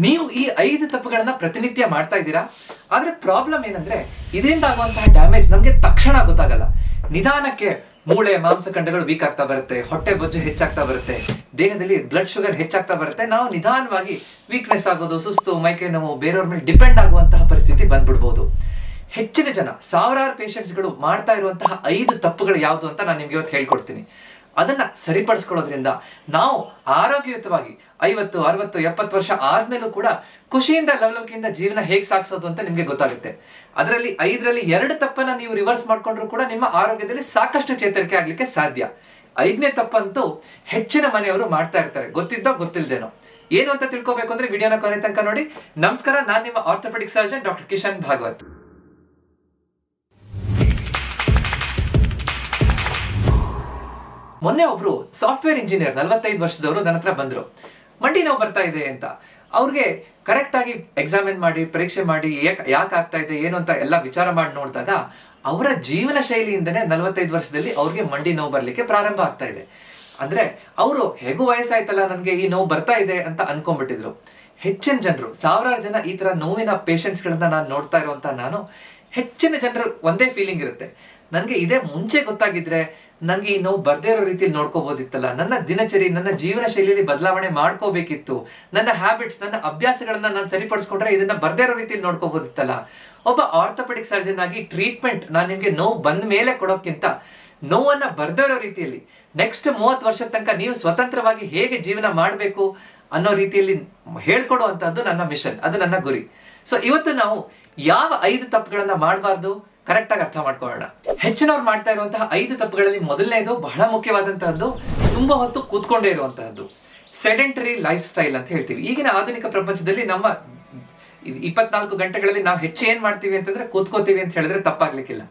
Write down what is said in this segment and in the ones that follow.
ನೀವು ಈ 5 ತಪ್ಪುಗಳನ್ನ ಪ್ರತಿನಿತ್ಯ ಮಾಡ್ತಾ ಇದ್ದೀರಾ. ಆದ್ರೆ ಪ್ರಾಬ್ಲಮ್ ಏನಂದ್ರೆ ಇದರಿಂದ ಆಗುವಂತಹ ಡ್ಯಾಮೇಜ್ ನಮ್ಗೆ ತಕ್ಷಣ ಗೊತ್ತಾಗಲ್ಲ. ನಿಧಾನಕ್ಕೆ ಮೂಳೆ ಮಾಂಸಖಂಡಗಳು ವೀಕ್ ಆಗ್ತಾ ಬರುತ್ತೆ, ಹೊಟ್ಟೆ ಬೊಜ್ಜು ಹೆಚ್ಚಾಗ್ತಾ ಬರುತ್ತೆ, ದೇಹದಲ್ಲಿ ಬ್ಲಡ್ ಶುಗರ್ ಹೆಚ್ಚಾಗ್ತಾ ಬರುತ್ತೆ. ನಾವು ನಿಧಾನವಾಗಿ ವೀಕ್ನೆಸ್ ಆಗೋದು, ಸುಸ್ತು, ಮೈಕೈ ನೋವು, ಬೇರೆಯವ್ರ ಮೇಲೆ ಡಿಪೆಂಡ್ ಆಗುವಂತಹ ಪರಿಸ್ಥಿತಿ ಬಂದ್ಬಿಡ್ಬೋದು. ಹೆಚ್ಚಿನ ಜನ ಸಾವಿರಾರು ಪೇಷಂಟ್ಸ್ಗಳು ಮಾಡ್ತಾ ಇರುವಂತಹ 5 ತಪ್ಪುಗಳು ಯಾವುದು ಅಂತ ನಾನು ನಿಮ್ಗೆ ಇವತ್ತು ಹೇಳ್ಕೊಡ್ತೀನಿ. ಅದನ್ನ ಸರಿಪಡಿಸ್ಕೊಳ್ಳೋದ್ರಿಂದ ನಾವು ಆರೋಗ್ಯಯುತವಾಗಿ 50, 60, 70 ವರ್ಷ ಆದ್ಮೇಲೂ ಕೂಡ ಖುಷಿಯಿಂದ ಲವಲವಿಕೆಯಿಂದ ಜೀವನ ಹೇಗೆ ಸಾಗಿಸೋದು ಅಂತ ನಿಮ್ಗೆ ಗೊತ್ತಾಗುತ್ತೆ. ಅದರಲ್ಲಿ 5ರಲ್ಲಿ 2 ತಪ್ಪನ್ನ ನೀವು ರಿವರ್ಸ್ ಮಾಡ್ಕೊಂಡ್ರು ಕೂಡ ನಿಮ್ಮ ಆರೋಗ್ಯದಲ್ಲಿ ಸಾಕಷ್ಟು ಚೇತರಿಕೆ ಆಗ್ಲಿಕ್ಕೆ ಸಾಧ್ಯ. 5ನೇ ತಪ್ಪಂತೂ ಹೆಚ್ಚಿನ ಮನೆಯವರು ಮಾಡ್ತಾ ಇರ್ತಾರೆ, ಗೊತ್ತಿದ್ದೋ ಗೊತ್ತಿಲ್ದೇನೋ. ಏನು ಅಂತ ತಿಳ್ಕೊಬೇಕು ಅಂದ್ರೆ ವಿಡಿಯೋನ ಕೊನೆ ತನಕ ನೋಡಿ. ನಮಸ್ಕಾರ, ನಾನು ನಿಮ್ಮ orthopaedic surgeon doctor Kishan Bhagwat. ಮೊನ್ನೆ ಒಬ್ರು ಸಾಫ್ಟ್ವೇರ್ ಇಂಜಿನಿಯರ್ 45 ವರ್ಷದವರು ನನ್ನ ಹತ್ರ ಬಂದ್ರು. ಮಂಡಿ ನೋವು ಬರ್ತಾ ಇದೆ ಅಂತ. ಅವ್ರಿಗೆ ಕರೆಕ್ಟ್ ಆಗಿ ಎಕ್ಸಾಮಿನ್ ಮಾಡಿ, ಪರೀಕ್ಷೆ ಮಾಡಿ, ಯಾಕೆ ಆಗ್ತಾ ಇದೆ ಏನು ಅಂತ ಎಲ್ಲ ವಿಚಾರ ಮಾಡಿ ನೋಡಿದಾಗ ಅವರ ಜೀವನ ಶೈಲಿಯಿಂದನೇ 45 ವರ್ಷದಲ್ಲಿ ಅವ್ರಿಗೆ ಮಂಡಿ ನೋವು ಬರ್ಲಿಕ್ಕೆ ಪ್ರಾರಂಭ ಆಗ್ತಾ ಇದೆ. ಅಂದ್ರೆ ಅವರು ಹೇಗೂ ವಯಸ್ಸಾಯ್ತಲ್ಲ, ನನಗೆ ಈ ನೋವು ಬರ್ತಾ ಇದೆ ಅಂತ ಅನ್ಕೊಂಡ್ಬಿಟ್ಟಿದ್ರು. ಹೆಚ್ಚಿನ ಜನರು, ಸಾವಿರಾರು ಜನ ಈ ತರ ನೋವಿನ ಪೇಷಂಟ್ಸ್ ಗಳನ್ನ ನಾನು ನೋಡ್ತಾ ಇರುವಂತ ಹೆಚ್ಚಿನ ಜನರು ಒಂದೇ ಫೀಲಿಂಗ್ ಇರುತ್ತೆ, ನನಗೆ ಇದೇ ಮುಂಚೆ ಗೊತ್ತಾಗಿದ್ರೆ ನನಗೆ ಈ ನೋವು ಬರ್ದೇ ಇರೋ ರೀತಿಯಲ್ಲಿ ನೋಡ್ಕೋಬಹುದಿತ್ತಲ್ಲ, ನನ್ನ ದಿನಚರಿ, ನನ್ನ ಜೀವನ ಶೈಲಿಯಲ್ಲಿ ಬದಲಾವಣೆ ಮಾಡ್ಕೋಬೇಕಿತ್ತು, ನನ್ನ ಹ್ಯಾಬಿಟ್ಸ್, ನನ್ನ ಅಭ್ಯಾಸಗಳನ್ನ ನಾನು ಸರಿಪಡಿಸ್ಕೊಂಡ್ರೆ ಇದನ್ನ ಬರ್ದೇ ಇರೋ ರೀತಿಯಲ್ಲಿ ನೋಡ್ಕೋಬಹುದಿತ್ತಲ್ಲ. ಒಬ್ಬ ಆರ್ಥೋಪೆಡಿಕ್ ಸರ್ಜನ್ ಆಗಿ ಟ್ರೀಟ್ಮೆಂಟ್ ನಾನು ನಿಮ್ಗೆ ನೋವು ಬಂದ ಮೇಲೆ ಕೊಡೋಕ್ಕಿಂತ ನೋವನ್ನ ಬರ್ದೇ ಇರೋ ರೀತಿಯಲ್ಲಿ ನೆಕ್ಸ್ಟ್ 30 ವರ್ಷದ ತನಕ ನೀವು ಸ್ವತಂತ್ರವಾಗಿ ಹೇಗೆ ಜೀವನ ಮಾಡಬೇಕು ಅನ್ನೋ ರೀತಿಯಲ್ಲಿ ಹೇಳ್ಕೊಡುವಂತಹದ್ದು ನನ್ನ ಮಿಷನ್, ಅದು ನನ್ನ ಗುರಿ. ಸೊ ಇವತ್ತು ನಾವು ಯಾವ 5 ತಪ್ಪುಗಳನ್ನ ಮಾಡಬಾರ್ದು ಕರೆಕ್ಟ್ ಆಗಿ ಅರ್ಥ ಮಾಡ್ಕೊಳ್ಳೋಣ. ಹೆಚ್ಚಿನವ್ರು ಮಾಡ್ತಾ ಇರುವಂತಹ 5 ತಪ್ಪುಗಳಲ್ಲಿ ಮೊದಲನೇದು, ಬಹಳ ಮುಖ್ಯವಾದಂತಹದ್ದು, ತುಂಬಾ ಹೊತ್ತು ಕೂತ್ಕೊಂಡೇ ಇರುವಂತಹದ್ದು. ಸೆಡೆಂಟರಿ ಲೈಫ್ ಸ್ಟೈಲ್ ಅಂತ ಹೇಳ್ತೀವಿ. ಈಗಿನ ಆಧುನಿಕ ಪ್ರಪಂಚದಲ್ಲಿ ನಮ್ಮ 24 ಗಂಟೆಗಳಲ್ಲಿ ನಾವು ಹೆಚ್ಚು ಏನ್ ಮಾಡ್ತೀವಿ ಅಂತಂದ್ರೆ ಕೂತ್ಕೋತೀವಿ ಅಂತ ಹೇಳಿದ್ರೆ ತಪ್ಪಾಗ್ಲಿಕ್ಕಿಲ್ಲ.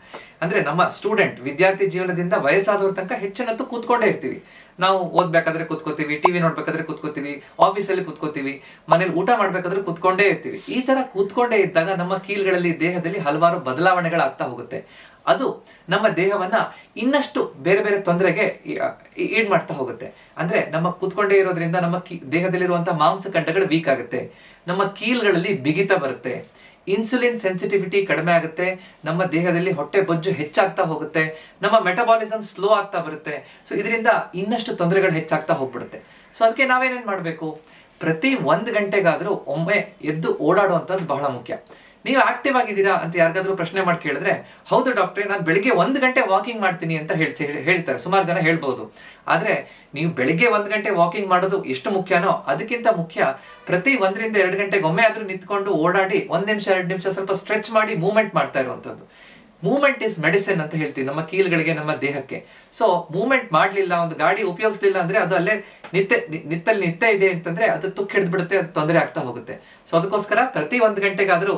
ಅಂದ್ರೆ ನಮ್ಮ ಸ್ಟೂಡೆಂಟ್, ವಿದ್ಯಾರ್ಥಿ ಜೀವನದಿಂದ ವಯಸ್ಸಾದವ್ರ ತನಕ ಹೆಚ್ಚಿನತ್ತು ಕೂತ್ಕೊಂಡೇ ಇರ್ತೀವಿ. ನಾವು ಓದ್ಬೇಕಾದ್ರೆ ಕೂತ್ಕೋತೀವಿ, ಟಿವಿ ನೋಡ್ಬೇಕಾದ್ರೆ ಕೂತ್ಕೋತೀವಿ, ಆಫೀಸಲ್ಲಿ ಕೂತ್ಕೋತೀವಿ, ಮನೇಲಿ ಊಟ ಮಾಡ್ಬೇಕಾದ್ರೆ ಕೂತ್ಕೊಂಡೇ ಇರ್ತೀವಿ. ಈ ತರ ಕೂತ್ಕೊಂಡೇ ಇದ್ದಾಗ ನಮ್ಮ ಕೀಲ್ಗಳಲ್ಲಿ, ದೇಹದಲ್ಲಿ ಹಲವಾರು ಬದಲಾವಣೆಗಳಾಗ್ತಾ ಹೋಗುತ್ತೆ. ಅದು ನಮ್ಮ ದೇಹವನ್ನ ಇನ್ನಷ್ಟು ಬೇರೆ ಬೇರೆ ತೊಂದರೆಗೆ ಈಡ್ ಮಾಡ್ತಾ ಹೋಗುತ್ತೆ. ಅಂದ್ರೆ ನಮ್ಮ ಕೂತ್ಕೊಂಡೇ ಇರೋದ್ರಿಂದ ನಮ್ಮ ದೇಹದಲ್ಲಿರುವಂತಹ ಮಾಂಸಖಂಡಗಳು ವೀಕ್ ಆಗುತ್ತೆ, ನಮ್ಮ ಕೀಲ್ಗಳಲ್ಲಿ ಬಿಗಿತ ಬರುತ್ತೆ, ಇನ್ಸುಲಿನ್ ಸೆನ್ಸಿಟಿವಿಟಿ ಕಡಿಮೆ ಆಗುತ್ತೆ, ನಮ್ಮ ದೇಹದಲ್ಲಿ ಹೊಟ್ಟೆ ಬೊಜ್ಜು ಹೆಚ್ಚಾಗ್ತಾ ಹೋಗುತ್ತೆ, ನಮ್ಮ ಮೆಟಬಾಲಿಸಮ್ ಸ್ಲೋ ಆಗ್ತಾ ಬರುತ್ತೆ. ಸೊ ಇದರಿಂದ ಇನ್ನಷ್ಟು ತೊಂದರೆಗಳು ಹೆಚ್ಚಾಗ್ತಾ ಹೋಗ್ಬಿಡುತ್ತೆ. ಸೊ ಅದಕ್ಕೆ ನಾವೇನೇನ್ ಮಾಡ್ಬೇಕು, ಪ್ರತಿ 1 ಗಂಟೆಗಾದ್ರೂ ಒಮ್ಮೆ ಎದ್ದು ಓಡಾಡುವಂಥದ್ದು ಬಹಳ ಮುಖ್ಯ. ನೀವು ಆಕ್ಟಿವ್ ಆಗಿದ್ದೀರಾ ಅಂತ ಯಾರಿಗಾದ್ರೂ ಪ್ರಶ್ನೆ ಮಾಡಿ ಕೇಳಿದ್ರೆ, ಹೌದು ಡಾಕ್ಟ್ರೆ, ನಾನು ಬೆಳಿಗ್ಗೆ 1 ಗಂಟೆ ವಾಕಿಂಗ್ ಮಾಡ್ತೀನಿ ಅಂತ ಹೇಳ್ತಾರೆ. ಸುಮಾರು ಜನ ಹೇಳ್ಬೋದು. ಆದ್ರೆ ನೀವು ಬೆಳಿಗ್ಗೆ 1 ಗಂಟೆ ವಾಕಿಂಗ್ ಮಾಡೋದು ಎಷ್ಟು ಮುಖ್ಯನೋ ಅದಕ್ಕಿಂತ ಮುಖ್ಯ ಪ್ರತಿ 1 ರಿಂದ 2 ಗಂಟೆಗೆ ಒಮ್ಮೆ ಆದ್ರೂ ನಿಂತ್ಕೊಂಡು ಓಡಾಡಿ 1 ನಿಮಿಷ 2 ನಿಮಿಷ ಸ್ವಲ್ಪ ಸ್ಟ್ರೆಚ್ ಮಾಡಿ ಮೂವ್ಮೆಂಟ್ ಮಾಡ್ತಾ ಇರುವಂತದ್ದು. ಮೂವ್ಮೆಂಟ್ ಇಸ್ ಮೆಡಿಸಿನ್ ಅಂತ ಹೇಳ್ತೀವಿ ನಮ್ಮ ಕೀಲ್ಗಳಿಗೆ, ನಮ್ಮ ದೇಹಕ್ಕೆ. ಸೊ ಮೂವ್ಮೆಂಟ್ ಮಾಡ್ಲಿಲ್ಲ, ಒಂದು ಗಾಡಿ ಉಪಯೋಗಿಸ್ಲಿಲ್ಲ ಅಂದ್ರೆ ಅದು ಅಲ್ಲೇ ನಿತ್ಯ ಇದೆ ಅಂತಂದ್ರೆ ಅದು ತುಕ್ಕು ಹಿಡಿದ್ಬಿಡುತ್ತೆ, ಅದು ತೊಂದರೆ ಆಗ್ತಾ ಹೋಗುತ್ತೆ. ಸೊ ಅದಕ್ಕೋಸ್ಕರ ಪ್ರತಿ 1 ಗಂಟೆಗಾದ್ರೂ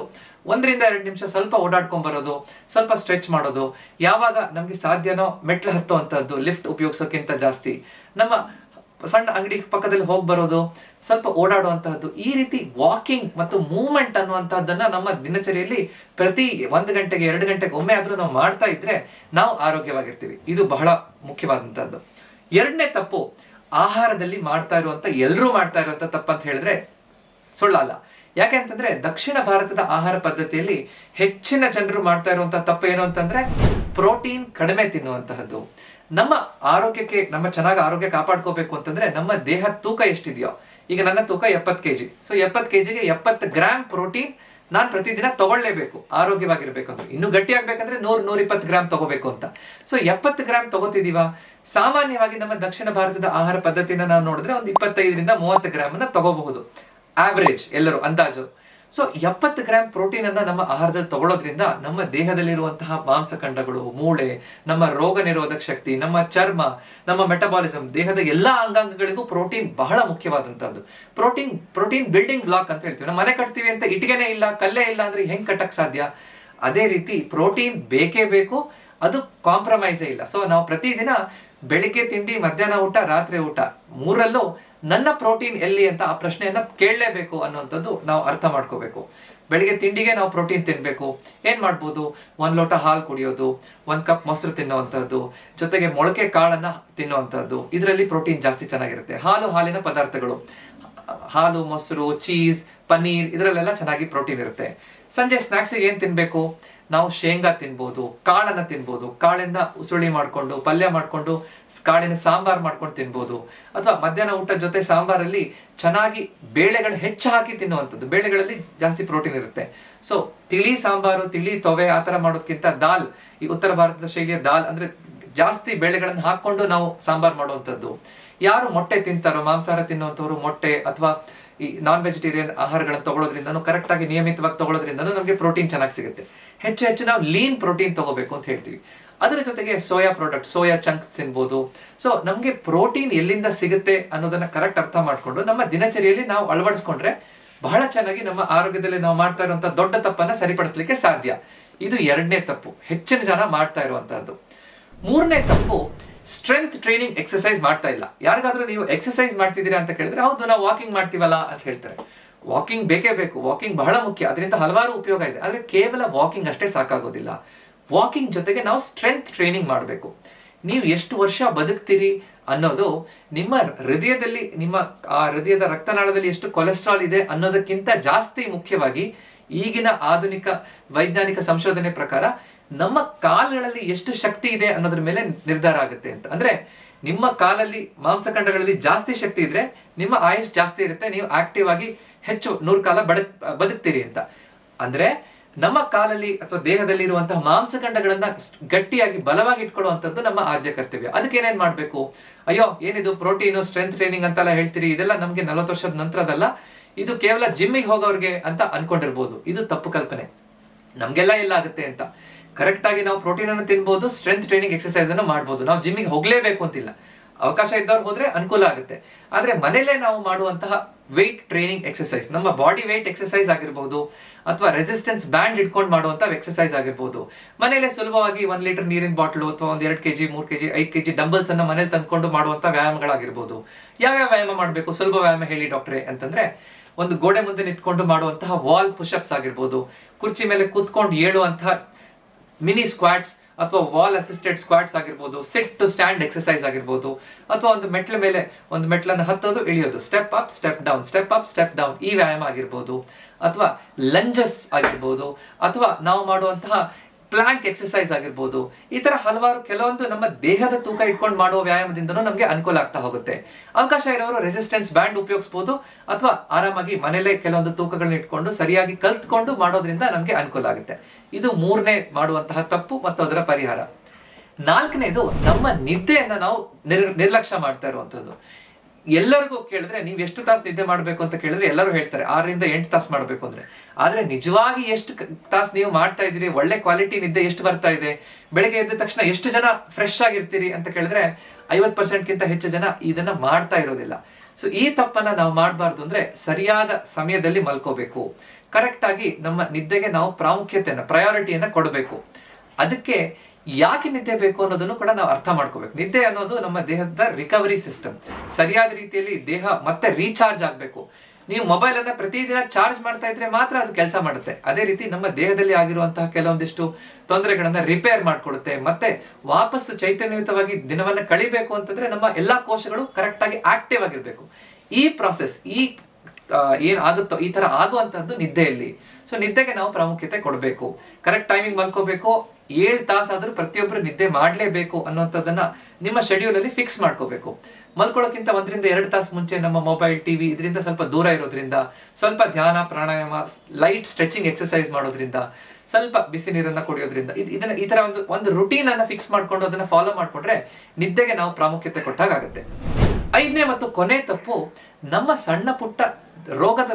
1 ರಿಂದ 2 ನಿಮಿಷ ಸ್ವಲ್ಪ ಓಡಾಡ್ಕೊಂಡ್ ಬರೋದು, ಸ್ವಲ್ಪ ಸ್ಟ್ರೆಚ್ ಮಾಡೋದು, ಯಾವಾಗ ನಮ್ಗೆ ಸಾಧ್ಯನೋ ಮೆಟ್ಲು ಹತ್ತುವಂತದ್ದು, ಲಿಫ್ಟ್ ಉಪಯೋಗಿಸೋಕ್ಕಿಂತ ಜಾಸ್ತಿ ನಮ್ಮ ಸಣ್ಣ ಅಂಗಡಿ ಪಕ್ಕದಲ್ಲಿ ಹೋಗಿ ಬರೋದು, ಸ್ವಲ್ಪ ಓಡಾಡುವಂತಹದ್ದು. ಈ ರೀತಿ ವಾಕಿಂಗ್ ಮತ್ತು ಮೂವ್ಮೆಂಟ್ ಅನ್ನುವಂತಹದ್ದನ್ನ ನಮ್ಮ ದಿನಚರಿಯಲ್ಲಿ ಪ್ರತಿ 1 ಗಂಟೆಗೆ 2 ಗಂಟೆಗೆ ಒಮ್ಮೆ ಆದ್ರೂ ನಾವು ಮಾಡ್ತಾ ಇದ್ರೆ ನಾವು ಆರೋಗ್ಯವಾಗಿರ್ತೀವಿ. ಇದು ಬಹಳ ಮುಖ್ಯವಾದಂತಹದ್ದು. 2ನೇ ತಪ್ಪು, ಆಹಾರದಲ್ಲಿ ಎಲ್ಲರೂ ಮಾಡ್ತಾ ಇರುವಂತ ತಪ್ಪು ಅಂತ ಹೇಳಿದ್ರೆ ಸುಳ್ಳಲ್ಲ. ಯಾಕೆ ಅಂತಂದ್ರೆ ದಕ್ಷಿಣ ಭಾರತದ ಆಹಾರ ಪದ್ಧತಿಯಲ್ಲಿ ಹೆಚ್ಚಿನ ಜನರು ಮಾಡ್ತಾ ಇರುವಂತಹ ತಪ್ಪು ಏನು ಅಂತಂದ್ರೆ ಪ್ರೋಟೀನ್ ಕಡಿಮೆ ತಿನ್ನುವಂತಹದ್ದು. ನಮ್ಮ ಆರೋಗ್ಯಕ್ಕೆ, ನಮ್ಮ ಚೆನ್ನಾಗಿ ಆರೋಗ್ಯ ಕಾಪಾಡ್ಕೋಬೇಕು ಅಂತಂದ್ರೆ ನಮ್ಮ ದೇಹ ತೂಕ ಎಷ್ಟಿದೆಯೋ, ಈಗ ನನ್ನ ತೂಕ 70 kg. ಸೊ 70 kgಗೆ 70 ಗ್ರಾಮ್ ಪ್ರೋಟೀನ್ ನಾನು ಪ್ರತಿದಿನ ತಗೊಳ್ಳೇಬೇಕು ಆರೋಗ್ಯವಾಗಿರ್ಬೇಕು ಅಂದ್ರೆ. ಇನ್ನು ಗಟ್ಟಿ ಆಗ್ಬೇಕಂದ್ರೆ 100-120 ಗ್ರಾಮ್ ತಗೋಬೇಕು ಅಂತ. ಸೊ 70 ಗ್ರಾಮ್ ತಗೋತಿದೀವ. ಸಾಮಾನ್ಯವಾಗಿ ನಮ್ಮ ದಕ್ಷಿಣ ಭಾರತದ ಆಹಾರ ಪದ್ಧತಿನ ನಾವು ನೋಡಿದ್ರೆ ಒಂದು 25 ರಿಂದ 30 ಗ್ರಾಮ್ ಅನ್ನ ತಗೋಬಹುದು, ಆವರೇಜ್ ಎಲ್ಲರೂ ಅಂದಾಜು. ಸೊ 70 ಗ್ರಾಮ್ ಪ್ರೋಟೀನ್ ಅನ್ನ ನಮ್ಮ ಆಹಾರದಲ್ಲಿ ತಗೊಳ್ಳೋದ್ರಿಂದ ನಮ್ಮ ದೇಹದಲ್ಲಿರುವಂತಹ ಮಾಂಸಖಂಡಗಳು, ಮೂಳೆ, ನಮ್ಮ ರೋಗ ನಿರೋಧಕ ಶಕ್ತಿ, ನಮ್ಮ ಚರ್ಮ, ನಮ್ಮ ಮೆಟಬಾಲಿಸಮ್, ದೇಹದ ಎಲ್ಲಾ ಅಂಗಾಂಗಗಳಿಗೂ ಪ್ರೋಟೀನ್ ಬಹಳ ಮುಖ್ಯವಾದಂತಹದ್ದು. ಪ್ರೋಟೀನ್ ಬಿಲ್ಡಿಂಗ್ ಬ್ಲಾಕ್ ಅಂತ ಹೇಳ್ತೀವಿ. ನಾವು ಮನೆ ಕಟ್ತೀವಿ ಅಂತ ಇಟ್ಟಿಗೆನೇ ಇಲ್ಲ, ಕಲ್ಲೇ ಇಲ್ಲ ಅಂದ್ರೆ ಹೆಂಗ್ ಕಟ್ಟಕ್ ಸಾಧ್ಯ? ಅದೇ ರೀತಿ ಪ್ರೋಟೀನ್ ಬೇಕೇ ಬೇಕು, ಅದು ಕಾಂಪ್ರಮೈಸೇ ಇಲ್ಲ. ಸೊ ನಾವು ಪ್ರತಿದಿನ ಬೆಳಿಗ್ಗೆ ತಿಂಡಿ, ಮಧ್ಯಾಹ್ನ ಊಟ, ರಾತ್ರಿ ಊಟ, 3ರಲ್ಲೂ ನನ್ನ ಪ್ರೋಟೀನ್ ಎಲ್ಲಿ ಅಂತ ಆ ಪ್ರಶ್ನೆಯನ್ನ ಕೇಳಲೇಬೇಕು ಅನ್ನುವಂಥದ್ದು ನಾವು ಅರ್ಥ ಮಾಡ್ಕೋಬೇಕು. ಬೆಳಿಗ್ಗೆ ತಿಂಡಿಗೆ ನಾವು ಪ್ರೋಟೀನ್ ತಿನ್ಬೇಕು. ಏನ್ ಮಾಡ್ಬೋದು, 1 ಲೋಟ ಹಾಲು ಕುಡಿಯೋದು, 1 ಕಪ್ ಮೊಸರು ತಿನ್ನುವಂಥದ್ದು, ಜೊತೆಗೆ ಮೊಳಕೆ ಕಾಳನ್ನ ತಿನ್ನುವಂಥದ್ದು. ಇದರಲ್ಲಿ ಪ್ರೋಟೀನ್ ಜಾಸ್ತಿ ಚೆನ್ನಾಗಿರುತ್ತೆ. ಹಾಲಿನ ಪದಾರ್ಥಗಳು, ಹಾಲು, ಮೊಸರು, ಚೀಸ್, ಪನ್ನೀರ್ ಇದರಲ್ಲೆಲ್ಲ ಚೆನ್ನಾಗಿ ಪ್ರೋಟೀನ್ ಇರುತ್ತೆ. ಸಂಜೆ ಸ್ನಾಕ್ಸಿಗೆ ಏನ್ ತಿನ್ಬೇಕು? ನಾವು ಶೇಂಗಾ ತಿನ್ಬೋದು, ಕಾಳನ್ನ ತಿನ್ಬೋದು, ಕಾಳಿಂದ ಉಸುಳಿ ಮಾಡ್ಕೊಂಡು ಪಲ್ಯ ಮಾಡ್ಕೊಂಡು ಕಾಳಿನ ಸಾಂಬಾರ್ ಮಾಡ್ಕೊಂಡು ತಿನ್ಬೋದು. ಅಥವಾ ಮಧ್ಯಾಹ್ನ ಊಟದ ಜೊತೆ ಸಾಂಬಾರಲ್ಲಿ ಚೆನ್ನಾಗಿ ಬೇಳೆಗಳು ಹೆಚ್ಚು ಹಾಕಿ ತಿನ್ನುವಂಥದ್ದು. ಬೇಳೆಗಳಲ್ಲಿ ಜಾಸ್ತಿ ಪ್ರೋಟೀನ್ ಇರುತ್ತೆ. ಸೊ ತಿಳಿ ಸಾಂಬಾರು, ತಿಳಿ ತೊವೆ ಆ ಥರ ಮಾಡೋದಕ್ಕಿಂತ ದಾಲ್, ಈ ಉತ್ತರ ಭಾರತದ ಶೈಲಿಯ ದಾಲ್ ಅಂದ್ರೆ ಜಾಸ್ತಿ ಬೇಳೆಗಳನ್ನು ಹಾಕೊಂಡು ನಾವು ಸಾಂಬಾರ್ ಮಾಡುವಂಥದ್ದು. ಯಾರು ಮೊಟ್ಟೆ ತಿಂತಾರೋ, ಮಾಂಸಾಹಾರ ತಿನ್ನುವಂಥವ್ರು ಮೊಟ್ಟೆ ಅಥವಾ ಈ ನಾನ್ ವೆಜಿಟೇರಿಯನ್ ಆಹಾರಗಳನ್ನು ತಗೊಳ್ಳೋದ್ರಿಂದನೂ, ಕರೆಕ್ಟ್ ಆಗಿ ನಿಯಮಿತವಾಗಿ ತಗೊಳ್ಳೋದ್ರಿಂದನೂ ನಮಗೆ ಪ್ರೋಟೀನ್ ಚೆನ್ನಾಗಿ ಸಿಗುತ್ತೆ. ಹೆಚ್ಚು ನಾವು ಲೀನ್ ಪ್ರೋಟೀನ್ ತಗೋಬೇಕು ಅಂತ ಹೇಳ್ತೀವಿ. ಅದರ ಜೊತೆಗೆ ಸೋಯಾ ಪ್ರಾಡಕ್ಟ್, ಸೋಯಾ ಚಂಕ್ ತಿನ್ಬೋದು. ಸೊ ನಮಗೆ ಪ್ರೋಟೀನ್ ಎಲ್ಲಿಂದ ಸಿಗುತ್ತೆ ಅನ್ನೋದನ್ನ ಕರೆಕ್ಟ್ ಅರ್ಥ ಮಾಡ್ಕೊಂಡು ನಮ್ಮ ದಿನಚರಿಯಲ್ಲಿ ನಾವು ಅಳವಡಿಸ್ಕೊಂಡ್ರೆ ಬಹಳ ಚೆನ್ನಾಗಿ ನಮ್ಮ ಆರೋಗ್ಯದಲ್ಲಿ ನಾವು ಮಾಡ್ತಾ ಇರುವಂತಹ ದೊಡ್ಡ ತಪ್ಪನ್ನ ಸರಿಪಡಿಸ್ಲಿಕ್ಕೆ ಸಾಧ್ಯ. ಇದು 2ನೇ ತಪ್ಪು, ಹೆಚ್ಚಿನ ಜನ ಮಾಡ್ತಾ ಇರುವಂತಹದ್ದು. 3ನೇ ತಪ್ಪು, ಸ್ಟ್ರೆಂತ್ ಟ್ರೈನಿಂಗ್ ಎಕ್ಸರ್ಸೈಸ್ ಮಾಡ್ತಾ ಇಲ್ಲ. ಯಾರಿಗಾದ್ರೂ ನೀವು ಎಕ್ಸರ್ಸೈಸ್ ಮಾಡ್ತಿದ್ದೀರಾ ಅಂತ ಕೇಳಿದ್ರೆ, ಹೌದು ನಾವು ವಾಕಿಂಗ್ ಮಾಡ್ತೀವಲ್ಲ ಅಂತ ಹೇಳ್ತಾರೆ. ವಾಕಿಂಗ್ ಬೇಕೇ ಬೇಕು, ವಾಕಿಂಗ್ ಬಹಳ ಮುಖ್ಯ, ಅದರಿಂದ ಹಲವಾರು ಉಪಯೋಗ ಇದೆ. ಆದ್ರೆ ಕೇವಲ ವಾಕಿಂಗ್ ಅಷ್ಟೇ ಸಾಕಾಗೋದಿಲ್ಲ. ವಾಕಿಂಗ್ ಜೊತೆಗೆ ನಾವು ಸ್ಟ್ರೆಂತ್ ಟ್ರೈನಿಂಗ್ ಮಾಡಬೇಕು. ನೀವು ಎಷ್ಟು ವರ್ಷ ಬದುಕ್ತೀರಿ ಅನ್ನೋದು ನಿಮ್ಮ ಹೃದಯದಲ್ಲಿ, ನಿಮ್ಮ ಆ ಹೃದಯದ ರಕ್ತನಾಳದಲ್ಲಿ ಎಷ್ಟು ಕೊಲೆಸ್ಟ್ರಾಲ್ ಇದೆ ಅನ್ನೋದಕ್ಕಿಂತ ಜಾಸ್ತಿ ಮುಖ್ಯವಾಗಿ ಈಗಿನ ಆಧುನಿಕ ವೈಜ್ಞಾನಿಕ ಸಂಶೋಧನೆ ಪ್ರಕಾರ ನಮ್ಮ ಕಾಲುಗಳಲ್ಲಿ ಎಷ್ಟು ಶಕ್ತಿ ಇದೆ ಅನ್ನೋದ್ರ ಮೇಲೆ ನಿರ್ಧಾರ ಆಗುತ್ತೆ ಅಂತ. ಅಂದ್ರೆ ನಿಮ್ಮ ಕಾಲಲ್ಲಿ ಮಾಂಸಖಂಡಗಳಲ್ಲಿ ಜಾಸ್ತಿ ಶಕ್ತಿ ಇದ್ರೆ ನಿಮ್ಮ ಆಯುಷ್ ಜಾಸ್ತಿ ಇರುತ್ತೆ, ನೀವು ಆಕ್ಟಿವ್ ಆಗಿ ಹೆಚ್ಚು 100 ಕಾಲ ಬದುಕ್ತೀರಿ ಅಂತ. ಅಂದ್ರೆ ನಮ್ಮ ಕಾಲಲ್ಲಿ ಅಥವಾ ದೇಹದಲ್ಲಿ ಇರುವಂತಹ ಮಾಂಸಖಂಡಗಳನ್ನ ಗಟ್ಟಿಯಾಗಿ ಬಲವಾಗಿ ಇಟ್ಕೊಳ್ಳುವಂಥದ್ದು ನಮ್ಮ ಆದ್ಯ ಕರ್ತವ್ಯ. ಅದಕ್ಕೆ ಏನೇನ್ ಮಾಡ್ಬೇಕು? ಅಯ್ಯೋ ಏನಿದು ಪ್ರೋಟೀನು ಸ್ಟ್ರೆಂತ್ ಟ್ರೈನಿಂಗ್ ಅಂತೆಲ್ಲ ಹೇಳ್ತೀರಿ, ಇದೆಲ್ಲ ನಮ್ಗೆ 40 ವರ್ಷದ ನಂತರದಲ್ಲ, ಇದು ಕೇವಲ ಜಿಮ್ಮಿಗೆ ಹೋಗೋರ್ಗೆ ಅಂತ ಅನ್ಕೊಂಡಿರ್ಬೋದು. ಇದು ತಪ್ಪು ಕಲ್ಪನೆ. ನಮ್ಗೆಲ್ಲ ಎಲ್ಲ ಆಗುತ್ತೆ ಅಂತ. ಕರೆಕ್ಟ್ ಆಗಿ ನಾವು ಪ್ರೋಟೀನ್ ಅನ್ನು ತಿನ್ಬೋದು, ಸ್ಟ್ರೆಂತ್ ಟ್ರೈನಿಂಗ್ ಎಕ್ಸರ್ಸೈಸ್ ಅನ್ನು ಮಾಡ್ಬೋದು. ನಾವು ಜಿಮ್ಮಿಗೆ ಹೋಗ್ಲೇಬೇಕು ಅಂತಿಲ್ಲ, ಅವಕಾಶ ಇದ್ದವ್ರು ಹೋದ್ರೆ ಅನುಕೂಲ ಆಗುತ್ತೆ. ಆದ್ರೆ ಮನೇಲೆ ನಾವು ಮಾಡುವಂತಹ ವೆಯ್ಟ್ ಟ್ರೈನಿಂಗ್ ಎಕ್ಸರ್ಸೈಸ್, ನಮ್ಮ ಬಾಡಿ ವೆಯ್ಟ್ ಎಕ್ಸರ್ಸೈಸ್ ಆಗಿರ್ಬೋದು, ಅಥವಾ ರೆಸಿಸ್ಟೆನ್ಸ್ ಬ್ಯಾಂಡ್ ಇಟ್ಕೊಂಡು ಮಾಡುವಂತ ಎಕ್ಸರ್ಸೈಸ್ ಆಗಿರ್ಬೋದು, ಮನೇಲೆ ಸುಲಭವಾಗಿ 1 ಲೀಟರ್ ನೀರಿನ ಬಾಟ್ಲು ಅಥವಾ 2 kg 3 kg 5 kg ಡಂಬಲ್ಸ್ ಅನ್ನ ಮನೇಲಿ ತಂದ್ಕೊಂಡು ಮಾಡುವಂತ ವ್ಯಾಯಾಮಗಳಾಗಿರ್ಬೋದು. ಯಾವ್ಯಾವ ವ್ಯಾಯಾಮ ಮಾಡಬೇಕು? ಸುಲಭ ವ್ಯಾಯಾಮ ಹೇಳಿ ಡಾಕ್ಟ್ರೆ ಅಂತಂದ್ರೆ, ಒಂದು ಗೋಡೆ ಮುಂದೆ ನಿಂತ್ಕೊಂಡು ಮಾಡುವಂತಹ ವಾಲ್ ಪುಷಪ್ಸ್ ಆಗಿರ್ಬೋದು, ಕುರ್ಚಿ ಮೇಲೆ ಕೂತ್ಕೊಂಡು ಏಳುವಂತಹ ಮಿನಿ ಸ್ಕ್ವಾಟ್ಸ್ ಅಥವಾ ವಾಲ್ ಅಸಿಸ್ಟೆಡ್ ಸ್ಕ್ವಾಟ್ಸ್ ಆಗಿರ್ಬೋದು, ಸಿಟ್ ಟು ಸ್ಟ್ಯಾಂಡ್ ಎಕ್ಸರ್ಸೈಸ್ ಆಗಿರ್ಬೋದು, ಅಥವಾ ಒಂದು ಮೆಟ್ಲ ಮೇಲೆ ಒಂದು ಮೆಟ್ಲನ್ನು ಹತ್ತೋದು ಇಳಿಯೋದು, step up step down, step up step down, ಈ ವ್ಯಾಯಾಮ ಆಗಿರ್ಬೋದು, ಅಥವಾ ಲಂಜಸ್ ಆಗಿರ್ಬೋದು, ಅಥವಾ ನಾವು ಮಾಡುವಂತಹ ಪ್ಲಾಂಕ್ ಎಕ್ಸರ್ಸೈಸ್ ಆಗಿರ್ಬೋದು. ಈ ತರ ಹಲವಾರು ಕೆಲವೊಂದು ನಮ್ಮ ದೇಹದ ತೂಕ ಇಟ್ಕೊಂಡು ಮಾಡುವ ವ್ಯಾಯಾಮದಿಂದನೂ ನಮಗೆ ಅನುಕೂಲ ಆಗ್ತಾ ಹೋಗುತ್ತೆ. ಅವಕಾಶ ಇರೋರು ರೆಸಿಸ್ಟೆನ್ಸ್ ಬ್ಯಾಂಡ್ ಉಪಯೋಗಿಸಬಹುದು, ಅಥವಾ ಆರಾಮಾಗಿ ಮನೇಲೆ ಕೆಲವೊಂದು ತೂಕಗಳನ್ನ ಇಟ್ಕೊಂಡು ಸರಿಯಾಗಿ ಕಲ್ತ್ಕೊಂಡು ಮಾಡೋದ್ರಿಂದ ನಮಗೆ ಅನುಕೂಲ ಆಗುತ್ತೆ. ಇದು 3ನೇ ಮಾಡುವಂತಹ ತಪ್ಪು ಮತ್ತು ಅದರ ಪರಿಹಾರ. 4ನೇದು, ನಮ್ಮ ನಿದ್ದೆಯನ್ನ ನಾವು ನಿರ್ಲಕ್ಷ್ಯ ಮಾಡ್ತಾ ಇರುವಂತದ್ದು. ಎಲ್ಲರಿಗೂ ಕೇಳಿದ್ರೆ ನೀವು ಎಷ್ಟು ತಾಸು ನಿದ್ದೆ ಮಾಡಬೇಕು ಅಂತ ಕೇಳಿದ್ರೆ ಎಲ್ಲರೂ ಹೇಳ್ತಾರೆ 6 ರಿಂದ 8 ತಾಸು ಮಾಡಬೇಕು ಅಂದ್ರೆ. ಆದ್ರೆ ನಿಜವಾಗಿ ಎಷ್ಟು ತಾಸು ನೀವು ಮಾಡ್ತಾ ಇದ್ದೀರಿ, ಒಳ್ಳೆ ಕ್ವಾಲಿಟಿ ನಿದ್ದೆ ಎಷ್ಟು ಬರ್ತಾ ಇದೆ, ಬೆಳಗ್ಗೆ ಎದ್ದ ತಕ್ಷಣ ಎಷ್ಟು ಜನ ಫ್ರೆಶ್ ಆಗಿರ್ತೀರಿ ಅಂತ ಕೇಳಿದ್ರೆ 50%ಗಿಂತ ಹೆಚ್ಚು ಜನ ಇದನ್ನ ಮಾಡ್ತಾ ಇರೋದಿಲ್ಲ. ಸೊ ಈ ತಪ್ಪನ್ನ ನಾವು ಮಾಡಬಾರ್ದು. ಅಂದ್ರೆ ಸರಿಯಾದ ಸಮಯದಲ್ಲಿ ಮಲ್ಕೋಬೇಕು, ಕರೆಕ್ಟ್ ಆಗಿ ನಮ್ಮ ನಿದ್ದೆಗೆ ನಾವು ಪ್ರಯಾರಿಟಿಯನ್ನ ಕೊಡಬೇಕು. ಅದಕ್ಕೆ ಯಾಕೆ ನಿದ್ದೆ ಬೇಕು ಅನ್ನೋದನ್ನು ಕೂಡ ನಾವು ಅರ್ಥ ಮಾಡ್ಕೋಬೇಕು. ನಿದ್ದೆ ಅನ್ನೋದು ನಮ್ಮ ದೇಹದ ರಿಕವರಿ ಸಿಸ್ಟಮ್. ಸರಿಯಾದ ರೀತಿಯಲ್ಲಿ ದೇಹ ಮತ್ತೆ ರೀಚಾರ್ಜ್ ಆಗಬೇಕು. ನೀವು ಮೊಬೈಲ್ ಅನ್ನ ಪ್ರತಿದಿನ ಚಾರ್ಜ್ ಮಾಡ್ತಾ ಇದ್ರೆ ಮಾತ್ರ ಅದು ಕೆಲಸ ಮಾಡುತ್ತೆ. ಅದೇ ರೀತಿ ನಮ್ಮ ದೇಹದಲ್ಲಿ ಆಗಿರುವಂತಹ ಕೆಲವೊಂದಿಷ್ಟು ತೊಂದರೆಗಳನ್ನ ರಿಪೇರ್ ಮಾಡ್ಕೊಳ್ಳುತ್ತೆ. ಮತ್ತೆ ವಾಪಸ್ ಚೈತನ್ಯಯುತವಾಗಿ ದಿನವನ್ನ ಕಳಿಬೇಕು ಅಂತಂದ್ರೆ ನಮ್ಮ ಎಲ್ಲಾ ಕೋಶಗಳು ಕರೆಕ್ಟ್ ಆಗಿ ಆಕ್ಟಿವ್ ಆಗಿರ್ಬೇಕು. ಈ ಪ್ರಾಸೆಸ್ ಏನ್ ಆಗುತ್ತೋ ಈ ತರ ಆಗುವಂತಹದ್ದು ನಿದ್ದೆಯಲ್ಲಿ. ಸೊ ನಿದ್ದೆಗೆ ನಾವು ಪ್ರಾಮುಖ್ಯತೆ ಕೊಡಬೇಕು. Correct timing ಮಲ್ಕೋಬೇಕು. 7 ತಾಸಾದ್ರೂ ಪ್ರತಿಯೊಬ್ಬರು ನಿದ್ದೆ ಮಾಡಲೇಬೇಕು ಅನ್ನುವಂಥದ್ದನ್ನ ನಿಮ್ಮ ಶೆಡ್ಯೂಲ್ ಅಲ್ಲಿ ಫಿಕ್ಸ್ ಮಾಡ್ಕೋಬೇಕು. ಮಲ್ಕೊಳ್ಳೋಕ್ಕಿಂತ 1 ರಿಂದ 2 ತಾಸು ಮುಂಚೆ ನಮ್ಮ ಮೊಬೈಲ್, ಟಿವಿ ಇದರಿಂದ ಸ್ವಲ್ಪ ದೂರ ಇರೋದ್ರಿಂದ, ಸ್ವಲ್ಪ ಧ್ಯಾನ, ಪ್ರಾಣಾಯಾಮ, ಲೈಟ್ ಸ್ಟ್ರೆಚಿಂಗ್ ಎಕ್ಸರ್ಸೈಸ್ ಮಾಡೋದ್ರಿಂದ, ಸ್ವಲ್ಪ ಬಿಸಿ ನೀರನ್ನ ಕುಡಿಯೋದ್ರಿಂದ, ಈ ತರ ಒಂದು ರುಟೀನ್ ಅನ್ನ ಫಿಕ್ಸ್ ಮಾಡ್ಕೊಂಡು ಅದನ್ನ ಫಾಲೋ ಮಾಡ್ಕೊಂಡ್ರೆ ನಿದ್ದೆಗೆ ನಾವು ಪ್ರಾಮುಖ್ಯತೆ ಕೊಟ್ಟಾಗುತ್ತೆ. 5ನೇ ಮತ್ತು ಕೊನೆ ತಪ್ಪು, ನಮ್ಮ ಸಣ್ಣ ಪುಟ್ಟ ರೋಗದ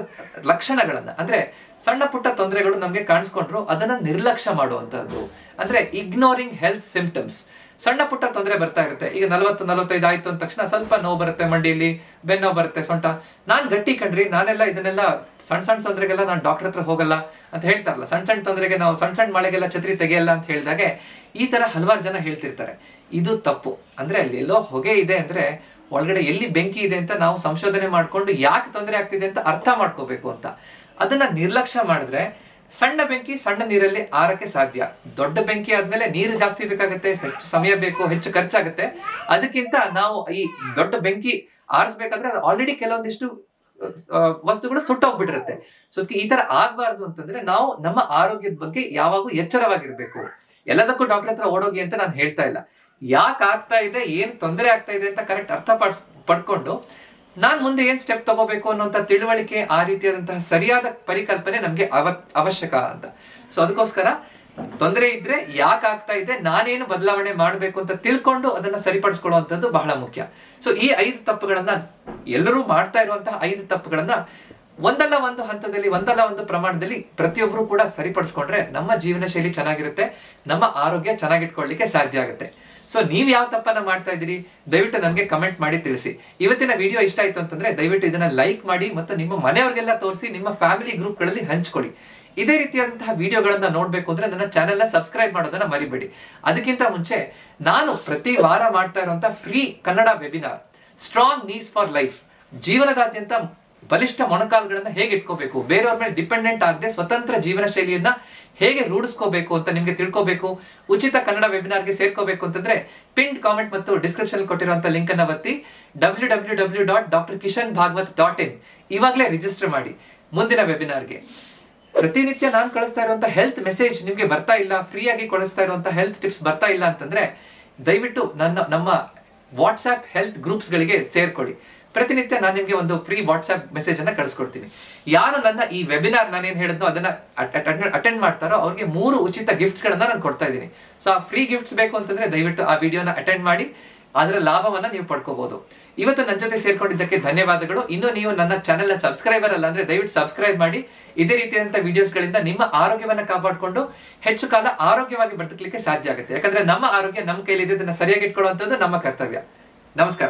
ಲಕ್ಷಣಗಳನ್ನ, ಅಂದ್ರೆ ಸಣ್ಣ ಪುಟ್ಟ ತೊಂದರೆಗಳು ನಮ್ಗೆ ಕಾಣಿಸ್ಕೊಂಡ್ರು ಅದನ್ನ ನಿರ್ಲಕ್ಷ್ಯ ಮಾಡುವಂತಹದ್ದು. ಅಂದ್ರೆ ಇಗ್ನೋರಿಂಗ್ ಹೆಲ್ತ್ ಸಿಂಪ್ಟಮ್ಸ್. ಸಣ್ಣ ಪುಟ್ಟ ತೊಂದರೆ ಬರ್ತಾ ಇರುತ್ತೆ. ಈಗ 40-45 ಆಯ್ತು ಅಂದ ತಕ್ಷಣ ಸ್ವಲ್ಪ ನೋವು ಬರುತ್ತೆ, ಮಂಡಿಯಲ್ಲಿ ಬೆನ್ನೋವು ಬರುತ್ತೆ, ಸೊಂಟ, ನಾನ್ ಗಟ್ಟಿ ಕಣ್ರಿ, ನಾನೆಲ್ಲ ಇದನ್ನೆಲ್ಲ ಸಣ್ಣ ತೊಂದರೆಗೆಲ್ಲ ನಾನು ಡಾಕ್ಟರ್ ಹತ್ರ ಹೋಗಲ್ಲ ಅಂತ ಹೇಳ್ತಾರಲ್ಲ. ಸಣ್ಣ ತೊಂದರೆಗೆ ನಾವು ಸಣ್ಣ ಮಳೆಗೆಲ್ಲ ಛತ್ರಿ ತೆಗೆಯಲ್ಲ ಅಂತ ಹೇಳಿದಾಗೆ ಈ ತರ ಹಲವಾರು ಜನ ಹೇಳ್ತಿರ್ತಾರೆ. ಇದು ತಪ್ಪು. ಅಂದ್ರೆ ಅಲ್ಲಿ ಎಲ್ಲೋ ಹೊಗೆ ಇದೆ ಅಂದ್ರೆ ಒಳಗಡೆ ಎಲ್ಲಿ ಬೆಂಕಿ ಇದೆ ಅಂತ ನಾವು ಸಂಶೋಧನೆ ಮಾಡ್ಕೊಂಡು ಯಾಕೆ ತೊಂದರೆ ಆಗ್ತಿದೆ ಅಂತ ಅರ್ಥ ಮಾಡ್ಕೋಬೇಕು ಅಂತ. ಅದನ್ನ ನಿರ್ಲಕ್ಷ್ಯ ಮಾಡಿದ್ರೆ ಸಣ್ಣ ಬೆಂಕಿ ಸಣ್ಣ ನೀರಲ್ಲಿ ಆರಕ್ಕೆ ಸಾಧ್ಯ. ದೊಡ್ಡ ಬೆಂಕಿ ಆದ್ಮೇಲೆ ನೀರು ಜಾಸ್ತಿ ಬೇಕಾಗುತ್ತೆ, ಹೆಚ್ಚು ಸಮಯ ಬೇಕು, ಹೆಚ್ಚು ಖರ್ಚಾಗುತ್ತೆ. ಅದಕ್ಕಿಂತ ನಾವು ಈ ದೊಡ್ಡ ಬೆಂಕಿ ಆರಿಸ್ಬೇಕಾದ್ರೆ ಆಲ್ರೆಡಿ ಕೆಲವೊಂದಿಷ್ಟು ವಸ್ತುಗಳು ಸುಟ್ಟೋಗ್ಬಿಟ್ಟಿರುತ್ತೆ. ಸೊ ಅದಕ್ಕೆ ಈ ತರ ಆಗ್ಬಾರ್ದು ಅಂತಂದ್ರೆ ನಾವು ನಮ್ಮ ಆರೋಗ್ಯದ ಬಗ್ಗೆ ಯಾವಾಗೂ ಎಚ್ಚರವಾಗಿರ್ಬೇಕು. ಎಲ್ಲದಕ್ಕೂ ಡಾಕ್ಟರ್ ಹತ್ರ ಓಡೋಗಿ ಅಂತ ನಾನು ಹೇಳ್ತಾ ಇಲ್ಲ. ಯಾಕೆ ಆಗ್ತಾ ಇದೆ, ಏನ್ ತೊಂದರೆ ಆಗ್ತಾ ಇದೆ ಅಂತ ಕರೆಕ್ಟ್ ಅರ್ಥ ಪಡ್ಕೊಂಡು ನಾನ್ ಮುಂದೆ ಏನ್ ಸ್ಟೆಪ್ ತಗೋಬೇಕು ಅನ್ನೋಂಥ ತಿಳುವಳಿಕೆ, ಆ ರೀತಿಯಾದಂತಹ ಸರಿಯಾದ ಪರಿಕಲ್ಪನೆ ನಮ್ಗೆ ಅವಶ್ಯಕ ಅಂತ. ಸೊ ಅದಕ್ಕೋಸ್ಕರ ತೊಂದರೆ ಇದ್ರೆ ಯಾಕೆ ಆಗ್ತಾ ಇದೆ, ನಾನೇನು ಬದಲಾವಣೆ ಮಾಡಬೇಕು ಅಂತ ತಿಳ್ಕೊಂಡು ಅದನ್ನ ಸರಿಪಡಿಸ್ಕೊಳ್ಳುವಂಥದ್ದು ಬಹಳ ಮುಖ್ಯ. ಸೊ ಈ 5 ತಪ್ಪುಗಳನ್ನ, ಎಲ್ಲರೂ ಮಾಡ್ತಾ ಇರುವಂತಹ 5 ತಪ್ಪುಗಳನ್ನ ಒಂದಲ್ಲ ಒಂದು ಹಂತದಲ್ಲಿ, ಒಂದಲ್ಲ ಒಂದು ಪ್ರಮಾಣದಲ್ಲಿ ಪ್ರತಿಯೊಬ್ರು ಕೂಡ ಸರಿಪಡಿಸ್ಕೊಂಡ್ರೆ ನಮ್ಮ ಜೀವನ ಶೈಲಿ ಚೆನ್ನಾಗಿರುತ್ತೆ, ನಮ್ಮ ಆರೋಗ್ಯ ಚೆನ್ನಾಗಿಟ್ಕೊಳ್ಳಿಕ್ಕೆ ಸಾಧ್ಯ ಆಗುತ್ತೆ. ಸೊ ನೀವ್ ಯಾವ ತಪ್ಪನ್ನ ಮಾಡ್ತಾ ಇದ್ದೀರಿ, ದಯವಿಟ್ಟು ನನಗೆ ಕಮೆಂಟ್ ಮಾಡಿ ತಿಳಿಸಿ. ಇವತ್ತಿನ ವಿಡಿಯೋ ಇಷ್ಟ ಆಯ್ತು ಅಂತಂದ್ರೆ ದಯವಿಟ್ಟು ಇದನ್ನ ಲೈಕ್ ಮಾಡಿ ಮತ್ತು ನಿಮ್ಮ ಮನೆಯವ್ರಿಗೆಲ್ಲ ತೋರಿಸಿ, ನಿಮ್ಮ ಫ್ಯಾಮಿಲಿ ಗ್ರೂಪ್ಗಳಲ್ಲಿ ಹಂಚ್ಕೊಳ್ಳಿ. ಇದೇ ರೀತಿಯಾದಂತಹ ವಿಡಿಯೋಗಳನ್ನ ನೋಡ್ಬೇಕು ಅಂದ್ರೆ ನನ್ನ ಚಾನೆಲ್ನ ಸಬ್ಸ್ಕ್ರೈಬ್ ಮಾಡೋದನ್ನ ಮರಿಬೇಡಿ. ಅದಕ್ಕಿಂತ ಮುಂಚೆ ನಾನು ಪ್ರತಿ ವಾರ ಮಾಡ್ತಾ ಇರುವಂತಹ free Kannada webinar strong knees for life, ಜೀವನದಾದ್ಯಂತ ಬಲಿಷ್ಠ ಮೊಣಕಾಲುಗಳನ್ನ ಹೇಗೆ ಇಟ್ಕೋಬೇಕು, ಬೇರೆಯವ್ರ ಮೇಲೆ ಡಿಪೆಂಡೆಂಟ್ ಆಗದೆ ಸ್ವತಂತ್ರ ಜೀವನ ಶೈಲಿಯನ್ನ ಹೇಗೆ ರೂಢಿಸ್ಕೋಬೇಕು ಅಂತ ನಿಮ್ಗೆ ತಿಳ್ಕೋಬೇಕು, ಉಚಿತ ಕನ್ನಡ ವೆಬಿನಾರ್ಗೆ ಸೇರ್ಕೋಬೇಕು ಅಂತಂದ್ರೆ ಪಿನ್ ಕಾಮೆಂಟ್ ಮತ್ತು ಡಿಸ್ಕ್ರಿಪ್ಷನ್ ಕೊಟ್ಟಿರುವಂತ ಲಿಂಕ್ ಅನ್ನ ಒತ್ತಿ www.drkishanbhagwat.in ಇವಾಗಲೇ ರಿಜಿಸ್ಟರ್ ಮಾಡಿ ಮುಂದಿನ ವೆಬಿನಾರ್ಗೆ. ಪ್ರತಿನಿತ್ಯ ನಾನು ಕಳಿಸ್ತಾ ಇರುವಂತ ಹೆಲ್ತ್ ಮೆಸೇಜ್ ನಿಮ್ಗೆ ಬರ್ತಾ ಇಲ್ಲ, ಫ್ರೀ ಆಗಿ ಕಳಿಸ್ತಾ ಇರುವಂತ ಹೆಲ್ತ್ ಟಿಪ್ಸ್ ಬರ್ತಾ ಇಲ್ಲ ಅಂತಂದ್ರೆ ದಯವಿಟ್ಟು ನಮ್ಮ ವಾಟ್ಸ್ಆಪ್ ಹೆಲ್ತ್ ಗ್ರೂಪ್ಸ್ ಗಳಿಗೆ ಸೇರ್ಕೊಳ್ಳಿ. ಪ್ರತಿನಿತ್ಯ ನಾನು ನಿಮ್ಗೆ ಒಂದು ಫ್ರೀ ವಾಟ್ಸ್ಆಪ್ ಮೆಸೇಜ್ ಅನ್ನ ಕಳಿಸ್ಕೊಡ್ತೀನಿ. ಯಾರು ನನ್ನ ಈ ವೆಬಿನಾರ್ ನಾನೇನ್ ಹೇಳಿದ್ನೋ ಅದನ್ನ ಅಟೆಂಡ್ ಮಾಡ್ತಾರೋ ಅವ್ರಿಗೆ 3 ಉಚಿತ ಗಿಫ್ಟ್ಸ್ ಗಳನ್ನ ನಾನು ಕೊಡ್ತಾ ಇದ್ದೀನಿ. ಸೊ ಆ ಫ್ರೀ ಗಿಫ್ಟ್ಸ್ ಬೇಕು ಅಂತಂದ್ರೆ ದಯವಿಟ್ಟು ಆ ವಿಡಿಯೋನ ಅಟೆಂಡ್ ಮಾಡಿ ಅದರ ಲಾಭವನ್ನ ನೀವು ಪಡ್ಕೋಬಹುದು. ಇವತ್ತು ನನ್ನ ಜೊತೆ ಸೇರ್ಕೊಂಡಿದ್ದಕ್ಕೆ ಧನ್ಯವಾದಗಳು. ಇನ್ನು ನೀವು ನನ್ನ ಚಾನೆಲ್ನ ಸಬ್ಸ್ಕ್ರೈಬರ್ ಅಲ್ಲ ಅಂದ್ರೆ ದಯವಿಟ್ಟು ಸಬ್ಸ್ಕ್ರೈಬ್ ಮಾಡಿ. ಇದೇ ರೀತಿಯಾದಂಥ ವಿಡಿಯೋಸ್ಗಳಿಂದ ನಿಮ್ಮ ಆರೋಗ್ಯವನ್ನ ಕಾಪಾಡಿಕೊಂಡು ಹೆಚ್ಚು ಕಾಲ ಆರೋಗ್ಯವಾಗಿ ಬದುಕಲಿಕ್ಕೆ ಸಾಧ್ಯ ಆಗುತ್ತೆ. ಯಾಕಂದ್ರೆ ನಮ್ಮ ಆರೋಗ್ಯ ನಮ್ಮ ಕೈಲಿದೆ, ಅದನ್ನ ಸರಿಯಾಗಿ ಇಟ್ಕೊಳ್ಳುವಂಥದ್ದು ನಮ್ಮ ಕರ್ತವ್ಯ. ನಮಸ್ಕಾರ.